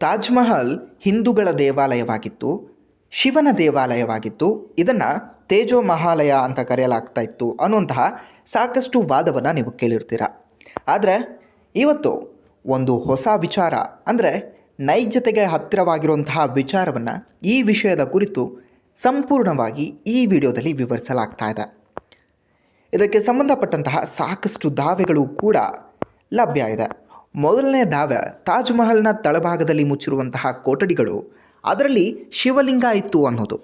ತಾಜ್ ಮಹಲ್ ಹಿಂದೂಗಳ ದೇವಾಲಯವಾಗಿತ್ತು, ಶಿವನ ದೇವಾಲಯವಾಗಿತ್ತು. ಇದನ್ನು ತೇಜೋ ಮಹಾಲಯ ಅಂತ ಕರೆಯಲಾಗ್ತಾ ಇತ್ತು ಅನ್ನುವಂತಹ ಸಾಕಷ್ಟು ವಾದವನ್ನು ನೀವು ಕೇಳಿರ್ತೀರ. ಆದರೆ ಇವತ್ತು ಒಂದು ಹೊಸ ವಿಚಾರ, ಅಂದರೆ ನೈಜತೆಗೆ ಹತ್ತಿರವಾಗಿರುವಂತಹ ವಿಚಾರವನ್ನು, ಈ ವಿಷಯದ ಕುರಿತು ಸಂಪೂರ್ಣವಾಗಿ ಈ ವಿಡಿಯೋದಲ್ಲಿ ವಿವರಿಸಲಾಗ್ತಾ ಇದೆ. ಇದಕ್ಕೆ ಸಂಬಂಧಪಟ್ಟಂತಹ ಸಾಕಷ್ಟು ದಾವೆಗಳು ಕೂಡ ಲಭ್ಯ ಇದೆ. ಮೊದಲನೇ ದಾವೆ, ತಾಜ್ ಮಹಲ್ನ ತಳಭಾಗದಲ್ಲಿ ಮುಚ್ಚಿರುವಂತಹ ಕೊಠಡಿಗಳು, ಅದರಲ್ಲಿ ಶಿವಲಿಂಗ ಇತ್ತು ಅನ್ನೋದು.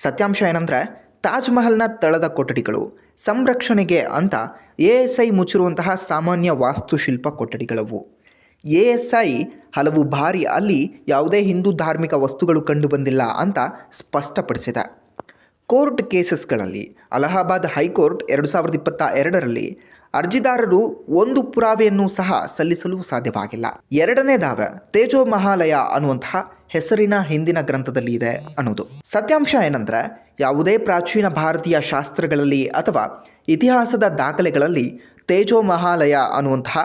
ಸತ್ಯಾಂಶ ಏನಂದರೆ, ತಾಜ್ ಮಹಲ್ನ ತಳದ ಕೊಠಡಿಗಳು ಸಂರಕ್ಷಣೆಗೆ ಅಂತ ASI ಮುಚ್ಚಿರುವಂತಹ ಸಾಮಾನ್ಯ ವಾಸ್ತುಶಿಲ್ಪ ಕೊಠಡಿಗಳವು. ASI ಹಲವು ಬಾರಿ ಅಲ್ಲಿ ಯಾವುದೇ ಹಿಂದೂ ಧಾರ್ಮಿಕ ವಸ್ತುಗಳು ಕಂಡುಬಂದಿಲ್ಲ ಅಂತ ಸ್ಪಷ್ಟಪಡಿಸಿದೆ. ಕೋರ್ಟ್ ಕೇಸಸ್ಗಳಲ್ಲಿ ಅಲಹಾಬಾದ್ ಹೈಕೋರ್ಟ್ 2022ರಲ್ಲಿ ಅರ್ಜಿದಾರರು ಒಂದು ಪುರಾವೆಯನ್ನು ಸಹ ಸಲ್ಲಿಸಲು ಸಾಧ್ಯವಾಗಿಲ್ಲ. ಎರಡನೇ ದಾವೆ, ತೇಜೋ ಮಹಾಲಯ ಅನ್ನುವಂತಹ ಹೆಸರಿನ ಹಿಂದಿನ ಗ್ರಂಥದಲ್ಲಿ ಇದೆ ಅನ್ನೋದು. ಸತ್ಯಾಂಶ ಏನಂದರೆ, ಯಾವುದೇ ಪ್ರಾಚೀನ ಭಾರತೀಯ ಶಾಸ್ತ್ರಗಳಲ್ಲಿ ಅಥವಾ ಇತಿಹಾಸದ ದಾಖಲೆಗಳಲ್ಲಿ ತೇಜೋ ಮಹಾಲಯ ಅನ್ನುವಂತಹ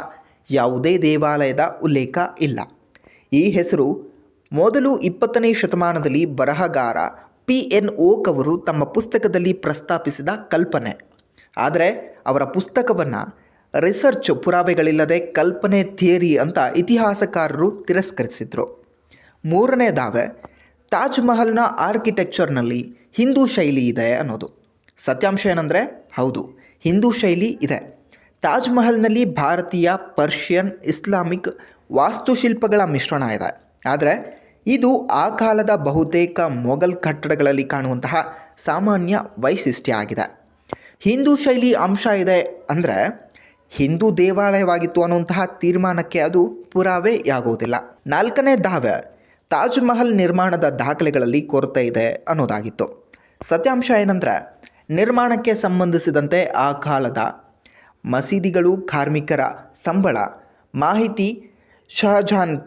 ಯಾವುದೇ ದೇವಾಲಯದ ಉಲ್ಲೇಖ ಇಲ್ಲ. ಈ ಹೆಸರು ಮೊದಲು 20ನೇ ಶತಮಾನದಲ್ಲಿ ಬರಹಗಾರ PN ಓಕ್ ಅವರು ತಮ್ಮ ಪುಸ್ತಕದಲ್ಲಿ ಪ್ರಸ್ತಾಪಿಸಿದ ಕಲ್ಪನೆ. ಆದರೆ ಅವರ ಪುಸ್ತಕವನ್ನು ರಿಸರ್ಚ್ ಪುರಾವೆಗಳಿಲ್ಲದೆ ಕಲ್ಪನೆ ಥಿಯರಿ ಅಂತ ಇತಿಹಾಸಕಾರರು ತಿರಸ್ಕರಿಸಿದರು. ಮೂರನೇ ದಾವೆ, ತಾಜ್ ಮಹಲ್ನ ಆರ್ಕಿಟೆಕ್ಚರ್ನಲ್ಲಿ ಹಿಂದೂ ಶೈಲಿ ಇದೆ ಅನ್ನೋದು. ಸತ್ಯಾಂಶ ಏನಂದರೆ, ಹೌದು, ಹಿಂದೂ ಶೈಲಿ ಇದೆ. ತಾಜ್ ಮಹಲ್ನಲ್ಲಿ ಭಾರತೀಯ, ಪರ್ಷಿಯನ್, ಇಸ್ಲಾಮಿಕ್ ವಾಸ್ತುಶಿಲ್ಪಗಳ ಮಿಶ್ರಣ ಇದೆ. ಆದರೆ ಇದು ಆ ಕಾಲದ ಬಹುತೇಕ ಮೊಘಲ್ ಕಟ್ಟಡಗಳಲ್ಲಿ ಕಾಣುವಂತಹ ಸಾಮಾನ್ಯ ವೈಶಿಷ್ಟ್ಯ ಆಗಿದೆ. ಹಿಂದೂ ಶೈಲಿ ಅಂಶ ಇದೆ ಅಂದರೆ ಹಿಂದೂ ದೇವಾಲಯವಾಗಿತ್ತು ಅನ್ನುವಂತಹ ತೀರ್ಮಾನಕ್ಕೆ ಅದು ಪುರಾವೆಯಾಗುವುದಿಲ್ಲ. ನಾಲ್ಕನೇ ದಾವೆ, ತಾಜ್ ಮಹಲ್ ನಿರ್ಮಾಣದ ದಾಖಲೆಗಳಲ್ಲಿ ಕೊರತೆ ಇದೆ ಅನ್ನೋದಾಗಿತ್ತು. ಸತ್ಯಾಂಶ ಏನಂದರೆ, ನಿರ್ಮಾಣಕ್ಕೆ ಸಂಬಂಧಿಸಿದಂತೆ ಆ ಕಾಲದ ಮಸೀದಿಗಳು, ಕಾರ್ಮಿಕರ ಸಂಬಳ ಮಾಹಿತಿ ಶಹಜಹಾನ್